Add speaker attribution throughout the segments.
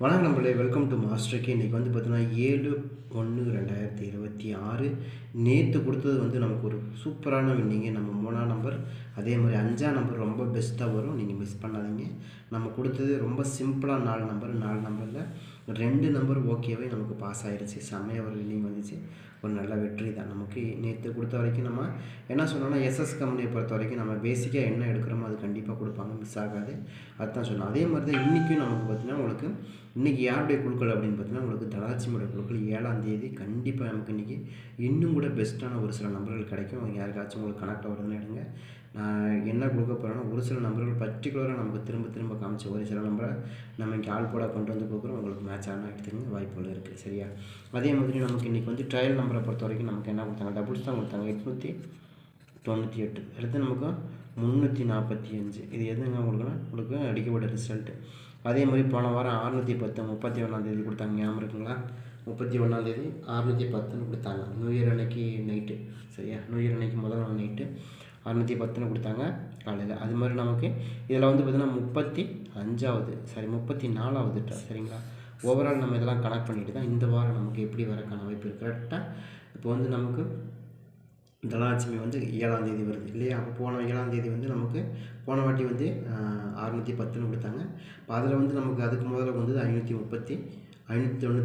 Speaker 1: வணக்கம் நண்பர்களே, welcome to மாஸ்டருக்கு. இன்றைக்கி வந்து பார்த்தீங்கன்னா 7/1/2026 நேற்று கொடுத்தது வந்து நமக்கு ஒரு சூப்பரான வின்னிங்கு. நம்ம 3ஆம் நம்பர், அதே மாதிரி 5ஆம் நம்பர் ரொம்ப பெஸ்ட்டாக வரும், நீங்கள் மிஸ் பண்ணாதீங்க. நம்ம கொடுத்தது ரொம்ப சிம்பிளாக 4 நம்பரில் 2 நம்பர் ஓகேவே நமக்கு பாஸ் ஆகிடுச்சு. செம்மையாக ஒரு வின்னிங் வந்துச்சு, ஒரு நல்ல வெற்றி தான். நமக்கு நேற்று கொடுத்த வரைக்கும் நம்ம என்ன சொன்னோன்னா, எஸ்எஸ் கம்பெனியை பொறுத்த வரைக்கும் நம்ம பேசிக்காக என்ன எடுக்கிறோமோ அது கண்டிப்பாக கொடுப்பாங்க, மிஸ் ஆகாது. அதுதான் சொன்னோம். அதே மாதிரி தான் இன்றைக்கும் நமக்கு பார்த்திங்கன்னா உங்களுக்கு இன்றைக்கி யாருடைய குழுக்கள் அப்படின்னு பார்த்தீங்கன்னா உங்களுக்கு தனலட்சுமியோட குழுக்கள் 7ஆம் தேதி கண்டிப்பாக நமக்கு இன்றைக்கி இன்னும் கூட பெஸ்ட்டான ஒரு சில நம்பர்கள் கிடைக்கும். அவங்க யாருக்காச்சும் உங்களுக்கு கனெக்ட் ஆகுதுன்னு எடுங்க. நான் என்ன கொடுக்க போகிறேன்னா, ஒரு சில நம்பர்கள் பர்டிகுலராக நமக்கு திரும்ப காமிச்ச ஒரு சில நம்பரை நம்ம இங்கே ஆள் போட கொண்டு வந்து கொடுக்குறோம். உங்களுக்கு மேட்ச் ஆனால் எடுத்துங்க, வாய்ப்புகள் இருக்குது. சரியா? அதே மாதிரி நமக்கு இன்றைக்கி வந்து ட்ரையல் நம்பரை பொறுத்த வரைக்கும் நமக்கு என்ன கொடுத்தாங்க, டபுள்ஸ் தான் கொடுத்தாங்க. 898. அடுத்து நமக்கு 345. இது எதுங்க உங்களுக்கு அடிக்கப்பட்ட ரிசல்ட்டு. அதே மாதிரி போன வாரம் 610 31ஆம் தேதி கொடுத்தாங்க, ஞாபகம் இருக்குங்களா? 31ஆம் தேதி 610ன்னு கொடுத்தாங்க, நியூ இயர் அன்னைக்கு நைட்டு. சரியா? நியூ இயர் அன்னைக்கு முதல் நாள் நைட்டு 610ன்னு கொடுத்தாங்க காலையில். அது மாதிரி நமக்கு இதில் வந்து பார்த்திங்கன்னா 34வது சரிங்களா? ஓவரால் நம்ம இதெல்லாம் கனெக்ட் பண்ணிட்டு தான் இந்த வாரம் நமக்கு எப்படி வரக்கான வாய்ப்பு இருக்குது. கரெக்டாக இப்போ வந்து நமக்கு தனலட்சுமி வந்து 7ஆம் தேதி வருது இல்லையா? அப்போ போன 7ஆம் தேதி வந்து நமக்கு போன வாட்டி வந்து 610ன்னு கொடுத்தாங்க. இப்போ அதில் வந்து நமக்கு அதுக்கு முதல்ல வந்து 595 கொடுத்தாங்க.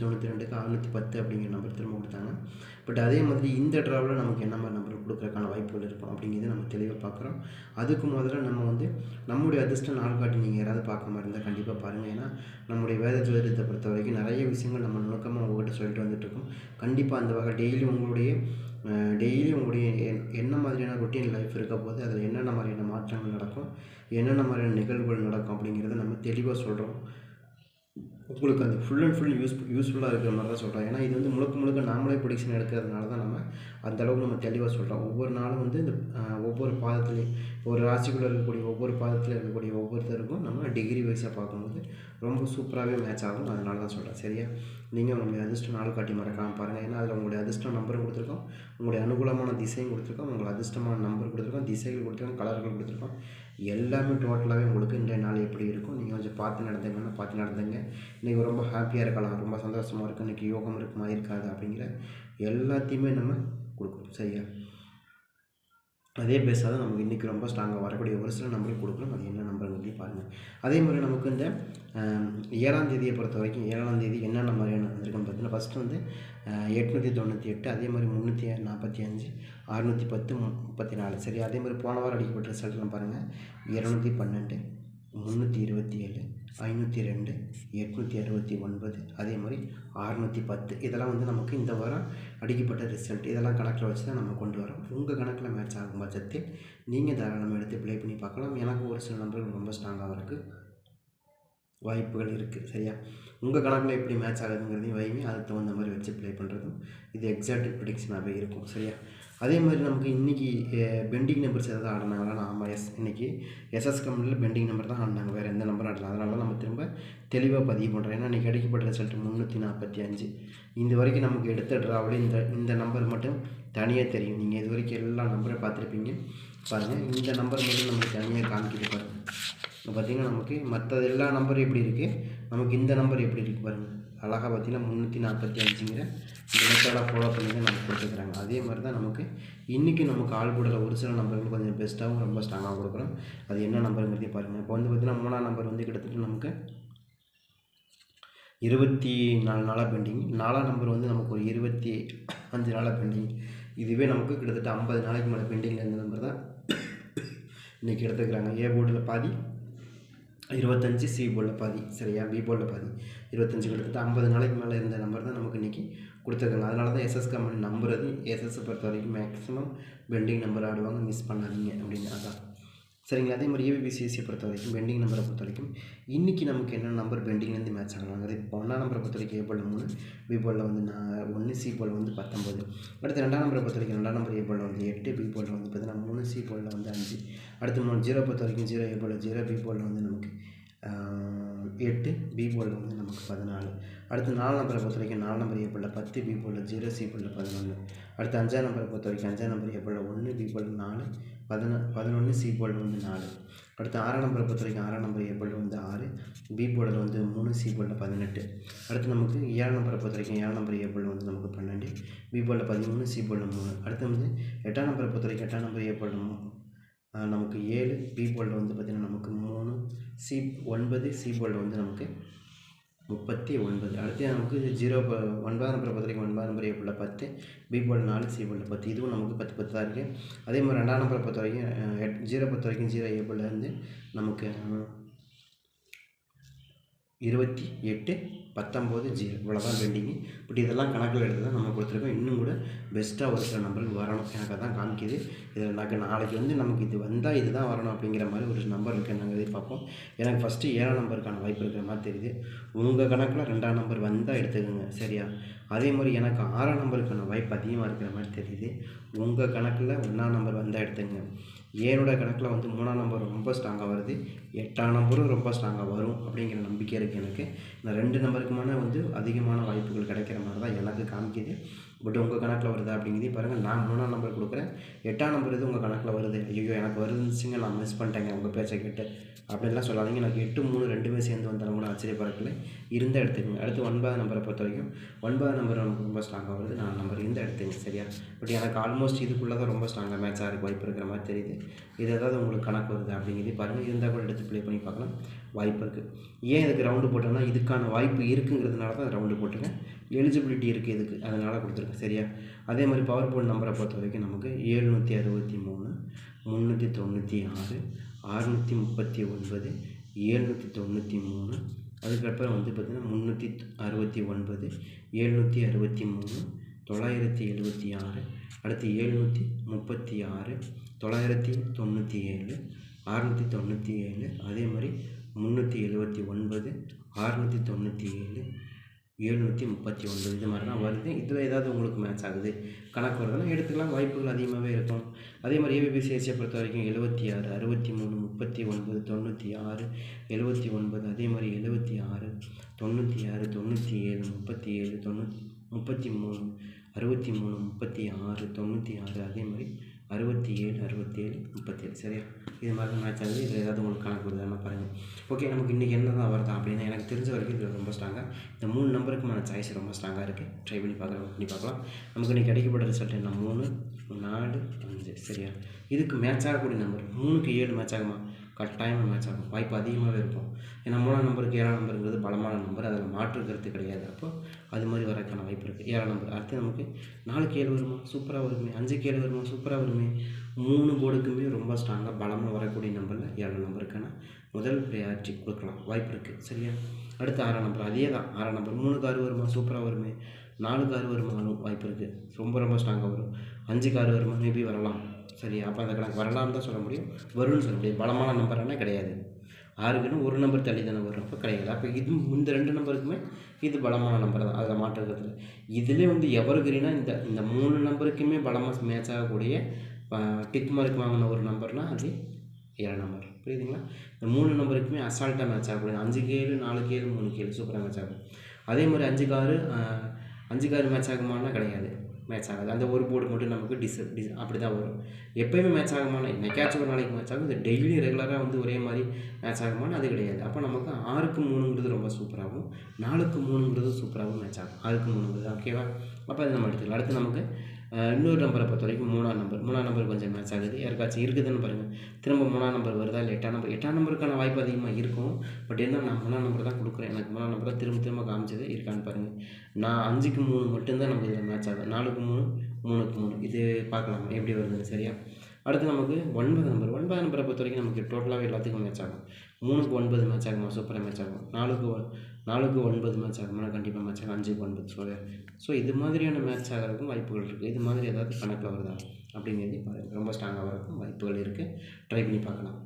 Speaker 1: 592க்கு 610 அப்படிங்கிற நம்பர் திரும்ப கொடுத்தாங்க. பட் அதே மாதிரி இந்த ட்ராவில் நமக்கு என்ன மாதிரி நம்பர் கொடுக்குறதுக்கான வாய்ப்புகள் இருக்கும் அப்படிங்கிறத நம்ம தெளிவாக பார்க்குறோம். அதுக்கு முதல்ல நம்ம வந்து நம்முடைய அதிர்ஷ்ட நாள் காட்டி நீங்கள் யாராவது பார்க்க மாதிரி இருந்தால் கண்டிப்பாக பாருங்கள். ஏன்னா நம்முடைய வேத ஜோதிடத்தை பொறுத்த வரைக்கும் நிறைய விஷயங்கள் நம்ம நுணுக்கமாக உங்கள்கிட்ட சொல்லிட்டு வந்துட்டுருக்கோம். கண்டிப்பாக அந்த வகை டெய்லி உங்களுடைய என்ன மாதிரியான ரொட்டீன் லைஃப் இருக்க போது, அதில் என்னென்ன மாதிரியான மாற்றங்கள் நடக்கும், என்னென்ன மாதிரியான நிகழ்வுகள் நடக்கும் அப்படிங்கிறத நம்ம தெளிவாக சொல்கிறோம். உங்களுக்கு அது ஃபுல் அண்ட் ஃபுல் யூஸ்ஃபுல்லாக இருக்கிற மாதிரி தான் சொல்கிறோம். ஏன்னா இது வந்து முழுக்க நாமளே ப்ரொடிக்ஷன் எடுக்கிறதுனால தான் நம்ம அந்தளவுக்கு நம்ம தெளிவாக சொல்கிறோம். ஒவ்வொரு நாளும் வந்து இந்த ஒவ்வொரு பாதத்துலேயும் ஒரு ராசிக்குள்ளே இருக்கக்கூடிய ஒவ்வொரு பாதத்தில் இருக்கக்கூடிய ஒவ்வொருத்தருக்கும் நம்ம டிகிரி வைஸாக பார்க்கும்போது ரொம்ப சூப்பராகவே மேட்ச் ஆகும். அதனால தான் சொல்கிறேன். சரியா? நீங்கள் உங்களுடைய அதிர்ஷ்டம் நாள் காட்டி மறக்காமல் பாருங்கள். ஏன்னா அதில் உங்களுடைய அதிர்ஷ்டம் நம்பரும் கொடுத்துருக்கோம், உங்களுடைய அனுகூலமான திசையும் கொடுத்துருக்கோம், உங்களுக்கு அதிர்ஷ்டமான நம்பர் கொடுத்துருக்கோம், திசைகள் கொடுத்துருக்கோம், கலர்கள் கொடுத்துருக்கோம். எல்லாமே டோட்டலாகவே உங்களுக்கு இன்றைய நாள் எப்படி இருக்கும், நீங்கள் கொஞ்சம் பார்த்து நடந்துங்க. இன்றைக்கி ரொம்ப ஹாப்பியாக இருக்கலாம், ரொம்ப சந்தோஷமாக இருக்குது, இன்றைக்கி யோகம் இருக்குமா இருக்காது அப்படிங்கிற எல்லாத்தையுமே நம்ம கொடுக்குறோம். சரியா? அதே பேஸாக தான் நமக்கு இன்றைக்கி ரொம்ப ஸ்ட்ராங்காக வரக்கூடிய ஒரு சில நம்பர்கள் கொடுக்குறோம். அது என்ன நம்பருங்கிறதையும் பாருங்கள். அதே மாதிரி நமக்கு இந்த 7ஆம் தேதியை பொறுத்த வரைக்கும் 7ஆம் தேதி என்னென்ன மாதிரியான வந்திருக்குன்னு பார்த்தீங்கன்னா, ஃபஸ்ட்டு வந்து 898, அதே மாதிரி 345, 610, 34. சரி, அதே மாதிரி போன வாரம் அடிக்கப்பட்ட ரிசல்ட்லாம் பாருங்கள். 212, 327, 502, 869, அதே மாதிரி 610. இதெல்லாம் வந்து நமக்கு இந்த வாரம் அடிக்கப்பட்ட ரிசல்ட். இதெல்லாம் கணக்கில் வச்சு தான் நம்ம கொண்டு வரோம். உங்கள் கணக்கில் மேட்ச் ஆகும் பட்சத்தில் நீங்கள் தாராளமாக எடுத்து ப்ளே பண்ணி பார்க்கலாம். எனக்கு ஒரு சில நம்பர்கள் ரொம்ப ஸ்ட்ராங்காக இருக்குது, வாய்ப்புகள் இருக்குது. சரியா? உங்கள் கணக்கில் எப்படி மேட்ச் ஆகுதுங்கிறதையும் வைங்க, அதுக்கு தகுந்த மாதிரி வச்சு ப்ளே பண்ணுறதும் இது எக்ஸாக்ட் ப்ரிடிக்ஷனாகவே இருக்கும். சரியா? அதே மாதிரி நமக்கு இன்றைக்கி பெண்டிங் நம்பர்ஸ் எதாவது ஆடினாங்களா? ஆமாம், இன்றைக்கி எஸ்எஸ் கம்பெனியில் பெண்டிங் நம்பர் தான் ஆடினாங்க, வேறு எந்த நம்பரும் ஆடலாம். அதனால தான் நம்ம திரும்ப தெளிவாக பதிவு பண்ணுறோம். ஏன்னா இன்றைக்கி அடிக்கப்பட்ட ரிசல்ட் 345. இந்த வரைக்கும் நமக்கு எடுத்த ட்ராவில் இந்த நம்பர் மட்டும் தனியாக தெரியும். நீங்கள் இது வரைக்கும் எல்லா நம்பரும் பார்த்துருப்பீங்க. பாருங்கள், இந்த நம்பர் மட்டும் நமக்கு தனியாக காமிக்கிட்டு பாருங்கள். இப்போ பார்த்திங்கன்னா நமக்கு மற்ற எல்லா நம்பரும் எப்படி இருக்குது, நமக்கு இந்த நம்பர் எப்படி இருக்குது பாருங்கள். அழகாக பார்த்திங்கன்னா 345ங்கிற இந்த மெத்தடாக ஃபாலோ பண்ணி தான் நமக்கு கொடுத்துருக்குறாங்க. அதே மாதிரி தான் நமக்கு இன்றைக்கி நமக்கு ஆள் போடல ஒரு சில நம்பர்கள் கொஞ்சம் பெஸ்ட்டாகவும் ரொம்ப ஸ்ட்ராங்காக கொடுக்குறோம். அது என்ன நம்பருங்கிறதையும் பாருங்கள். இப்போ வந்து பார்த்திங்கன்னா 3ஆம் நம்பர் வந்து கிட்டத்தட்ட நமக்கு 24 நாளாக பெண்டிங். 4ஆம் நம்பர் வந்து நமக்கு ஒரு 25 நாளாக பெண்டிங். இதுவே நமக்கு கிட்டத்தட்ட 50 நாளைக்கு மேலே பெண்டிங்கில் இருந்த நம்பர் தான் இன்றைக்கி எடுத்துக்கிறாங்க. ஏ போர்டில் பாதி 25, சி போர்டில் பாதி. சரியா? பி போர்டில் பாதி 25. கிட்டத்தட்ட 50 நாளைக்கு மேலே இருந்த நம்பர் தான் நமக்கு இன்றைக்கி கொடுத்துருக்காங்க. அதனால தான் எஸ்எஸ் கம்பெனி நம்புறது, எஸ்எஸ்ஸை பொறுத்த வரைக்கும் மேக்ஸிமம் பெண்டிங் நம்பர் ஆடுவாங்க, மிஸ் பண்ணாதீங்க அப்படின்னு. அதான் சரிங்களா? அதே மாதிரி ஏபிபிசிஎஸ்சியை பொறுத்த வரைக்கும் பெண்டிங் நம்பரை பொறுத்த வரைக்கும் இன்றைக்கி நமக்கு என்ன நம்பர் பெண்டிங்லேருந்து மேட்ச் ஆகலாங்க. அது இப்போ 1ஆம் நம்பரை பொறுத்த வரைக்கும் ஏ போர்டில் 3, பி போர்டில் வந்து 1, சி போர்டில் வந்து 19. அடுத்து 2ஆம் நம்பரை பொறுத்த வரைக்கும் 2ஆம் நம்பர் ஏ போர்டில் வந்து 8, பி போர்டில் வந்து பார்த்தீங்கன்னா 3, சி போர்டில் வந்து 5. அடுத்து 0 பொறுத்த வரைக்கும் 0 ஏ போர்டில் 0, பி போர்டில் வந்து நமக்கு 8, பி போர்டில் வந்து நமக்கு 14. அடுத்து 4 நம்பரை பொறுத்த வரைக்கும் 4 நம்பர் ஏ போர்டில் 10, பி போர்டில் 0, சி போர்டில் 11. அடுத்து 5ஆம் நம்பரை பொறுத்த வரைக்கும் 5ஆம் நம்பர் ஏ போர்டில் 1, பி போர்டில் 4, 11, சி போர்டில் வந்து 4. அடுத்து 6ஆம் நம்பரை பொறுத்த வரைக்கும் 6ஆம் நம்பர் ஏ போர்டில் வந்து 6, பி போர்டில் வந்து 3, சி போர்டில் 18. அடுத்து நமக்கு 7 நம்பரை பொறுத்த வரைக்கும் 7 நம்பர் ஏ போர்டில் வந்து நமக்கு 12, பி போர்டில் 13, சி போர்டில் 3. அடுத்து வந்து 8ஆம் நம்பரை பொறுத்த வரைக்கும் 8ஆம் நம்பர் ஏ போர்டில் நமக்கு 7, பி போர்டில் வந்து பார்த்திங்கன்னா நமக்கு 3, சி 9, சி போர்டில் வந்து நமக்கு 39. அடுத்து நமக்கு 9ஆம் நம்பரை பொறுத்த வரைக்கும் 9ஆம் நம்பர் ஏ போர்டில் 10, பி போர்டில் 4, சி போர்டில் 10. இதுவும் நமக்கு 10 10 தான் இருக்குது. அதே மாதிரி 2ஆம் நம்பரை பொறுத்த வரைக்கும் 0 பொறுத்த வரைக்கும் 0 ஏ போர்டில் வந்து நமக்கு 28, 19, 0 இவ்வளோதான் பெண்டிங்கு. பட் இதெல்லாம் கணக்கில் எடுத்து தான் நம்ம கொடுத்துருக்கோம். இன்னும் கூட பெஸ்ட்டாக ஒரு சில நம்பருக்கு வரணும். எனக்கு அதான் காமிக்குது. இதில் நாளைக்கு வந்து நமக்கு இது வந்தால் இது தான் வரணும் அப்படிங்கிற மாதிரி ஒரு நம்பர் இருக்குது. நாங்கள் எதிர்பார்ப்போம். எனக்கு ஃபஸ்ட்டு 7ஆம் நம்பருக்கான வாய்ப்பு இருக்கிற மாதிரி தெரியுது. உங்கள் கணக்கில் 2ஆம் நம்பர் வந்தால் எடுத்துக்கோங்க, சரியா? அதே மாதிரி எனக்கு 6ஆம் நம்பருக்கான வாய்ப்பு அதிகமாக இருக்கிற மாதிரி தெரியுது. உங்கள் கணக்கில் 1ஆம் நம்பர் வந்தால் எடுத்துக்கங்க. என்னோடய கணக்கில் வந்து 3ஆம் நம்பர் ரொம்ப ஸ்ட்ராங்காக வருது, 8ஆம் நம்பரும் ரொம்ப ஸ்ட்ராங்காக வரும் அப்படிங்கிற நம்பிக்கை இருக்குது எனக்கு. இந்த 2 நம்பருக்குமான வந்து அதிகமான வாய்ப்புகள் கிடைக்கிற மாதிரி தான் எனக்கு காமிக்குது. பட் உங்கள் கணக்கில் வருதா அப்படிங்கிறதே பாருங்கள். நான் 3ஆம் நம்பர் கொடுக்குறேன், 8ஆம் நம்பர் இது உங்கள் கணக்கில் வருது. ஐயோ எனக்கு வருதுச்சுங்க, நான் மிஸ் பண்ணிட்டேங்க உங்கள் பேச்சை கேட்டு அப்படின்லாம் சொல்லாதீங்க. எனக்கு 8, 3 ரெண்டுமே சேர்ந்து வந்தாலும் கூட ஆச்சரியப்படக்கல. இருந்தால் எடுத்துக்கங்க. அடுத்து 9ஆம் நம்பரை பொறுத்த வரைக்கும் 9ஆம் நம்பர் நமக்கு ரொம்ப ஸ்ட்ராங்காக வருது. 4 நம்பர் இருந்தால் எடுத்துங்க, சரியா? பட் எனக்கு ஆல்மோஸ்ட் இதுக்குள்ளே தான் ரொம்ப ஸ்ட்ராங்காக மேட்ச் ஆகிறதுக்கு வாய்ப்பு இருக்கிற மாதிரி தெரியுது. இது ஏதாவது உங்களுக்கு கணக்கு வருது அப்படிங்கிறதே பாருங்கள். இருந்தால் கூட எடுத்து ப்ளே பண்ணி பார்க்கலாம், வாய்ப்பு இருக்குது. ஏன் இதுக்கு ரவுண்டு போட்டோம்னா இதுக்கான வாய்ப்பு இருக்குங்கிறதுனால தான் ரவுண்டு போட்டுருக்கேன். எலிஜிபிலிட்டி இருக்குது இதுக்கு, அதனால் கொடுத்துருக்கேன், சரியா? அதே மாதிரி பவர் போர்டு நம்பரை பொறுத்த வரைக்கும் நமக்கு 763, 396, 639, 793. அதுக்கப்புறம் வந்து பார்த்திங்கன்னா 369, 763, 976. அடுத்து 736, 997, 697. அதே மாதிரி 379, 697, 739. இது மாதிரி தான் வருது. இதில் ஏதாவது உங்களுக்கு மேட்ச் ஆகுது கணக்கு வருதுன்னா எடுத்துக்கலாம், வாய்ப்புகள் அதிகமாகவே இருக்கும். அதே மாதிரி ஏபிபிசிஎஸ்சியை பொறுத்த வரைக்கும் 76, 63, 39, 96, 79. அதே மாதிரி 76, 96, 97, 37, 33, 63, 36, 96. அதே மாதிரி 67, 67, 37, சரியா? இது மாதிரி தான் மேட்ச் ஆகுது. இதில் ஏதாவது உங்களுக்கு கணக்கு வருதுன்னா பாருங்கள். ஓகே, நமக்கு இன்றைக்கி என்ன தான் வருதா அப்படின்னா எனக்கு தெரிஞ்ச வரைக்கும் இதில் ரொம்ப ஸ்ட்ராங்காக இந்த 3 நம்பருக்குமான சாய்ஸ் ரொம்ப ஸ்ட்ராங்காக இருக்குது. ட்ரை பண்ணி பார்க்கலாம். நமக்கு இன்றைக்கி கிடைக்கப்பட்ட ரிசல்ட் என்ன? 3, 4, 5, சரியா? இதுக்கு மேட்ச் ஆகக்கூடிய நம்பர் 3க்கு 7 மேட்ச் ஆகுமா? கட்டாயமாக மேட்ச் ஆகும், வாய்ப்பு அதிகமாகவே இருக்கும். ஏன்னா 3ஆம் நம்பருக்கு 7ஆம் நம்பருங்கிறது பலமான நம்பர், அதில் மாற்று கருத்து கிடையாது. அப்போ அது மாதிரி வரக்கான வாய்ப்பு இருக்குது. 7ஆம் நம்பர். அடுத்து நமக்கு 4க்கு 7 வருமா? சூப்பராக வருமே. 5க்கு 7 வருமா? சூப்பராக வருமே. 3 போர்டுக்குமே ரொம்ப ஸ்ட்ராங்காக பலமாக வரக்கூடிய நம்பரில் 7ஆம் நம்பருக்கான முதல் ப்ரையாரிட்டி கொடுக்கலாம், வாய்ப்பு இருக்குது, சரியா? அடுத்து 6ஆம் நம்பர். அதே தான் 6ஆம் நம்பர். 3க்கு 6 வருமா? சூப்பராக வருமே. 4க்கு 6 வருமானாலும் வாய்ப்பு இருக்குது, ரொம்ப ஸ்ட்ராங்காக வரும். 5க்கு 6 வருமா? மேபி வரலாம், சரியா? அப்போ அந்த கணக்கு வரலாம்னு தான் சொல்ல முடியும், வரும்னு சொல்ல முடியும். பலமான நம்பரானா கிடையாது. 6க்குன்னு ஒரு நம்பர் தள்ளி தானே வரும், அப்போ கிடையாது. அப்போ இது இந்த 2 நம்பருக்குமே இது பலமான நம்பர் தான், அதில் மாற்றுக்கிறதுல. இதிலே வந்து எவர்கிரீனாக இந்த 3 நம்பருக்குமே பலமாக மேட்ச் ஆகக்கூடிய டிக் மார்க் வாங்கின ஒரு நம்பர்னால் அது 7 நம்பர். புரியுதுங்களா? இந்த 3 நம்பருக்குமே அசால்ட்டாக மேட்ச் ஆகக்கூடிய 5க்கு 7, 4க்கு 7, 3க்கு 7 சூப்பராக மேட்ச் ஆகும். அதே மாதிரி 5க்கு 6 மேட்ச் ஆகுமானா கிடையாது, மேட்ச் ஆகாது. அந்த ஒரு போர்டு மட்டும் நமக்கு அப்படி தான் வரும். எப்போயுமே மேட்ச் ஆகுமானா என்னைக்காச்சும் ஒரு நாளைக்கு மேட்ச் ஆகும். இது டெய்லி ரெகுலராக வந்து ஒரே மாதிரி மேட்ச் ஆகுமானா அது கிடையாது. அப்போ நமக்கு 6க்கு 3ங்கிறது ரொம்ப சூப்பராகவும் 4க்கு 3ங்கிறது சூப்பராகவும் மேட்ச் ஆகும். 6க்கு 3ங்கிறது ஓகேவா? அப்போ அது நம்ம எடுத்துக்கலாம். அடுத்து நமக்கு இன்னொரு நம்பரை பொறுத்த வரைக்கும் 3ஆம் நம்பர் கொஞ்சம் மேட்ச் ஆகுது. யாருக்காச்சும் இருக்குதுன்னு பாருங்கள். திரும்ப 3ஆம் நம்பர் வருதா இல்லை 8ஆம் நம்பர்? 8ஆம் நம்பருக்கான வாய்ப்பு அதிகமாக இருக்கும். பட் என்ன, நான் 3ஆம் நம்பர் தான் கொடுக்குறேன். எனக்கு 3ஆம் நம்பர் தான் திரும்ப காமிச்சது இருக்கான்னு பாருங்கள். நான் 5க்கு 3 மட்டும்தான் நமக்கு இதில் மேட்ச் ஆகும். 4க்கு 3, 3க்கு 3 இது பார்க்கலாம் எப்படி வருதுன்னு, சரியா? அடுத்து நமக்கு 9ஆம் நம்பர். 9ஆம் நம்பரை பொறுத்த வரைக்கும் நமக்கு டோட்டலாகவே எல்லாத்துக்கும் மேட்ச் ஆகும். 3க்கு 9 மேட்ச் ஆகுமா? சூப்பராக மேட்ச் ஆகும். 4க்கு 9 மேட்ச் ஆகுமா? கண்டிப்பாக மேட்ச் ஆகும். 5க்கு 9 ஸோ இது மாதிரியான மேட்ச் ஆகிறதுக்கும் வாய்ப்புகள் இருக்குது. இது மாதிரி ஏதாவது கணக்கில் வருதா அப்படிங்கிறது பாருங்கள். ரொம்ப ஸ்ட்ராங்காக வரதுக்கும் வாய்ப்புகள் இருக்குது. ட்ரை பண்ணி பார்க்கலாம்.